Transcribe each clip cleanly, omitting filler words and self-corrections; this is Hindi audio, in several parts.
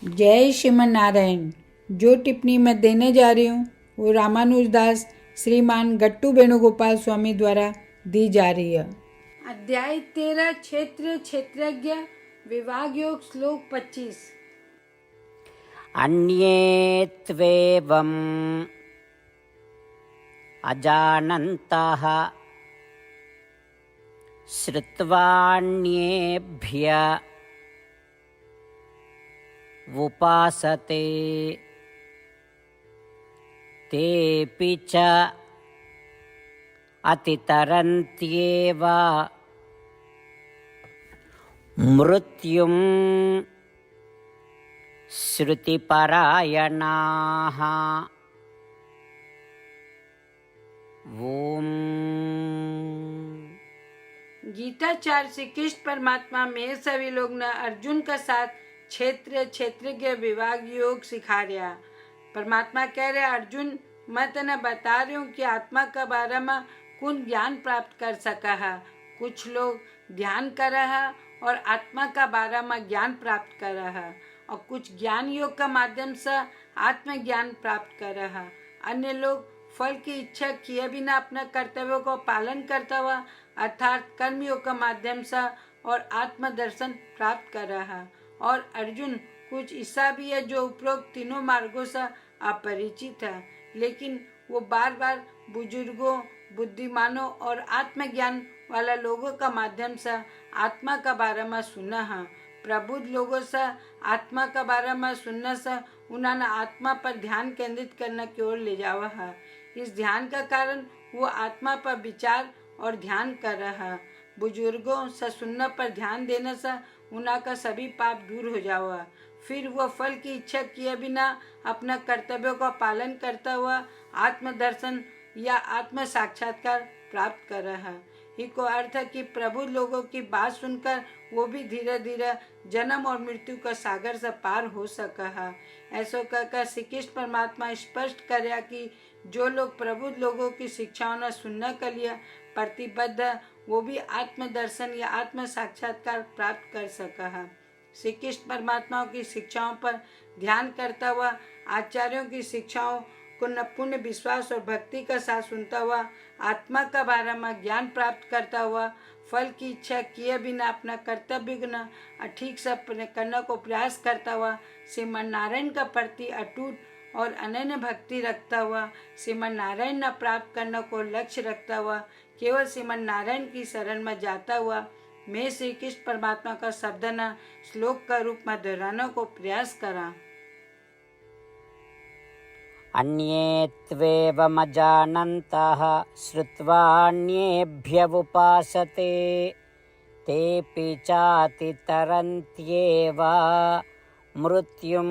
जय श्रीमन नारायण। जो टिप्पणी मैं देने जा रही हूँ वो रामानुजदास श्रीमान गट्टू वेणुगोपाल स्वामी द्वारा दी जा रही है। अध्याय 13 क्षेत्र क्षेत्रज्ञ विभाग योग श्लोक 25। अन्ये त्वेवम् अजानन्तः श्रुत्वान्येभ्य उपासते तेऽपि च अतितरन्त्येव मृत्युं श्रुतिपरायणाः। ओम। गीताचार्य श्री कृष्ण परमात्मा में सभी लोग ने अर्जुन का साथ क्षेत्र क्षेत्रज्ञ विभाग योग सिखा रहा। परमात्मा कह रहे अर्जुन मैं तेने बता रही हूँ कि आत्मा के बारे में कौन ज्ञान प्राप्त कर सका है। कुछ लोग ध्यान कर रहा है और आत्मा का बारे में ज्ञान प्राप्त कर रहा है और कुछ ज्ञान योग के माध्यम से आत्मज्ञान प्राप्त कर रहा है। अन्य लोग फल की इच्छा किए बिना अपने कर्तव्यों को पालन करता हुआ अर्थात कर्मयोग के माध्यम से और आत्मदर्शन प्राप्त कर रहा है। और अर्जुन कुछ ऐसा भी है जो उपरोक्त तीनों मार्गों से अपरिचित है, लेकिन वो बार बार बुजुर्गों बुद्धिमानों और आत्मज्ञान वाला लोगों का माध्यम से आत्मा का बारे में सुना है। प्रबुद्ध लोगों से आत्मा का बारे में सुनने से उन्होंने आत्मा पर ध्यान केंद्रित करने की ओर ले जावा है। इस ध्यान का कारण वो आत्मा पर विचार और ध्यान कर रहा है। बुजुर्गों से सुनने पर ध्यान देने से उनका सभी पाप दूर हो जाओगा। फिर वह फल की इच्छा किए बिना अपना कर्तव्यों का पालन करता हुआ आत्मदर्शन या आत्म साक्षात्कार प्राप्त कर रहा है। ही को अर्थ है कि प्रभु लोगों की बात सुनकर वो भी धीरे धीरे जन्म और मृत्यु का सागर से पार हो सका है। ऐसा कहकर श्री कृष्ण परमात्मा स्पष्ट कराया कि जो लोग प्रभु लोगों की शिक्षाओं ने सुनने के लिए प्रतिबद्ध है वो भी आत्मदर्शन या आत्म साक्षात्कार प्राप्त कर सका है। श्री कृष्ण परमात्मा की शिक्षाओं पर ध्यान करता हुआ आचार्यों की शिक्षाओं को न पूर्ण विश्वास और भक्ति का साथ सुनता हुआ आत्मा का बारे में ज्ञान प्राप्त करता हुआ फल की इच्छा किए बिना अपना कर्तव्य न ठीक से करने को प्रयास करता हुआ श्रीमन नारायण का प्रति अटूट और अनन्य भक्ति रखता हुआ श्रीमन नारायण न प्राप्त करने को लक्ष्य रखता हुआ केवल श्रीमन नारायण की शरण में जाता हुआ मैं श्री कृष्ण परमात्मा का शब्द न श्लोक का रूप में दोहराने को प्रयास करा। अन्ये त्वेवमजानन्तः श्रुत्वान्येभ्य उपासते तेऽपि चातितरन्त्येव मृत्युं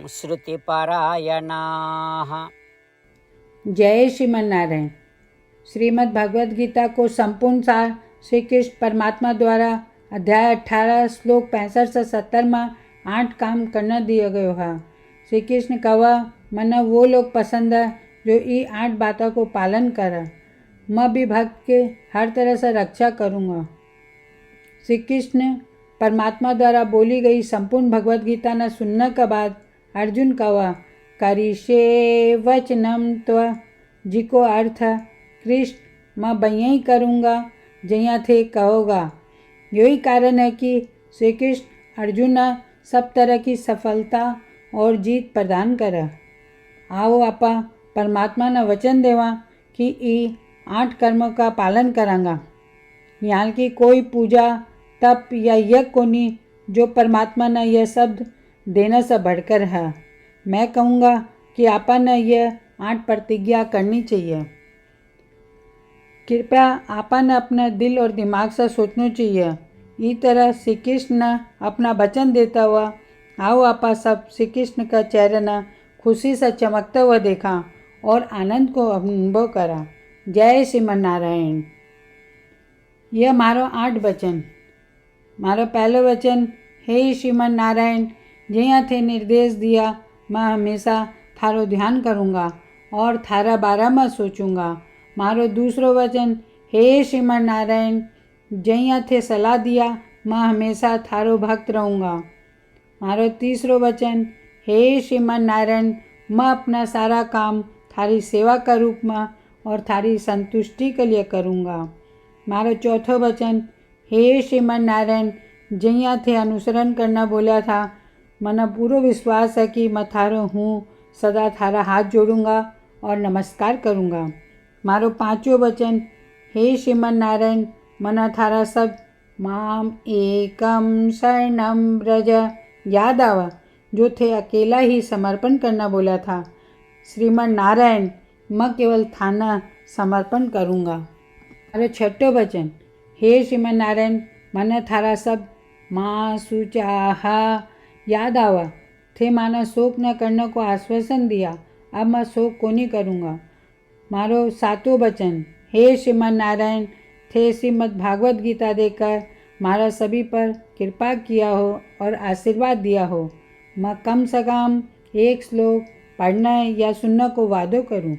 श्रुतिपरायणाः। जय श्रीमन नारायण। श्रीमद् भगवद गीता को संपूर्ण सार श्री कृष्ण परमात्मा द्वारा अध्याय 18 श्लोक 65 से 70 में 8 काम करना दिया गया है। श्री कृष्ण कहा मना वो लोग पसंद है जो ये 8 बातों को पालन करे। मैं भी भक्त के हर तरह से रक्षा करूँगा। श्री कृष्ण परमात्मा द्वारा बोली गई संपूर्ण भगवद गीता न सुनने के बाद अर्जुन कहा करिष्ये वचनम त्व, जिको अर्थ कृष्ण मैं बयही करूँगा जया थे कहोगा। यही कारण है कि श्री कृष्ण अर्जुन सब तरह की सफलता और जीत प्रदान करे। आओ आपा परमात्मा ने वचन देवा कि ये 8 कर्मों का पालन करांगा। यहाँ की कोई पूजा तप या यज्ञ को नहीं जो परमात्मा ने यह शब्द देने से बढ़कर है। मैं कहूँगा कि आपा ने यह 8 प्रतिज्ञा करनी चाहिए। कृपया आपा ने अपने दिल और दिमाग से सोचना चाहिए। इस तरह श्री कृष्ण ने अपना वचन देता हुआ आओ आपा सब श्री कृष्ण का चेहरा न खुशी से चमकता हुआ देखा और आनंद को अनुभव करा। जय श्रीमन नारायण। यह मारो 8 वचन। मारो पहलो वचन हे श्रीमन नारायण जया थे निर्देश दिया मैं हमेशा थारो ध्यान करूँगा और थारा बारे में सोचूंगा। मारो दूसरो वचन हे श्रीमन नारायण जैया थे सलाह दिया मैं हमेशा थारो भक्त रहूँगा। मारो तीसरो वचन, हे श्रीमन नारायण, मैं अपना सारा काम थारी सेवा का रूप में और थारी संतुष्टि के लिए करूँगा। मारो चौथो वचन, हे श्रीमन नारायण, जैया थे अनुसरण करना बोला था, मना पूरो विश्वास है कि मैं थारो हूँ, सदा थारा हाथ जोड़ूंगा और नमस्कार करूँगा। मारो पांचो वचन, हे श्रीमन नारायण, मना थारा सब माम एकम शरणम ब्रज याद आवा, जो थे अकेला ही समर्पण करना बोला था। श्रीमन नारायण, मैं केवल थाना समर्पण करूँगा। मारो छठो वचन, हे श्रीमन नारायण, मने थारा सब माँ सुचाहा याद आवा, थे माना शोक न करने को आश्वासन दिया, अब मैं शोक को नहीं करूँगा। मारो सातों वचन, हे श्रीमन नारायण, थे श्रीमद् भागवत गीता देकर मारा सभी पर कृपा किया हो और आशीर्वाद दिया हो, मैं कम से कम एक श्लोक पढ़ने या सुनने को वादो करूं।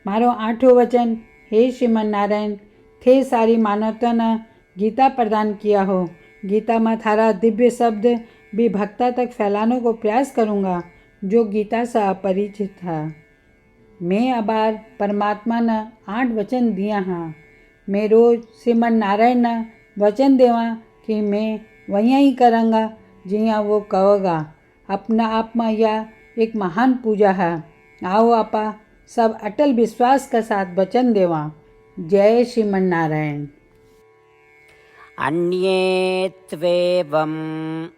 मारो आठों वचन, हे श्रीमन नारायण, थे सारी मानवता ने गीता प्रदान किया हो, गीता में थारा दिव्य शब्द भी भक्ता तक फैलाने को प्रयास करूँगा, जो गीता से अपरिचित था। मैं अबार परमात्मा ने 8 वचन दिया हाँ, मैं रोज श्रीमन नारायण ने वचन देवा कि मैं वहीं ही करूँगा जिया वो कहोगा। अपना आप में यह एक महान पूजा है। आओ आपा सब अटल विश्वास के साथ वचन देवा। जय श्रीमन नारायण। अन्ये त्वेवम्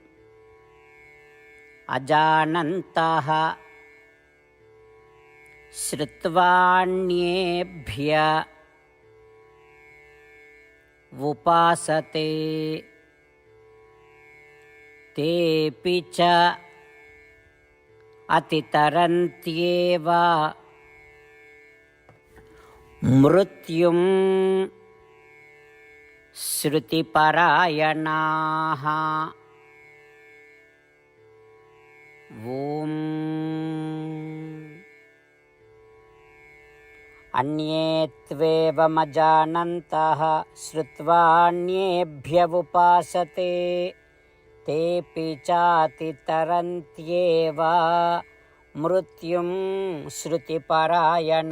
अजानन्तः श्रुत्वान्येभ्य उपासते तेऽपि च अतितरन्त्येव मृत्युं श्रुतिपरायणाः। ॐ अन्ये त्वेवमजानन्तः श्रुत्वान्येभ्य उपासते तेऽपि चातितरन्त्येव मृत्युं श्रुतिपरायणाः।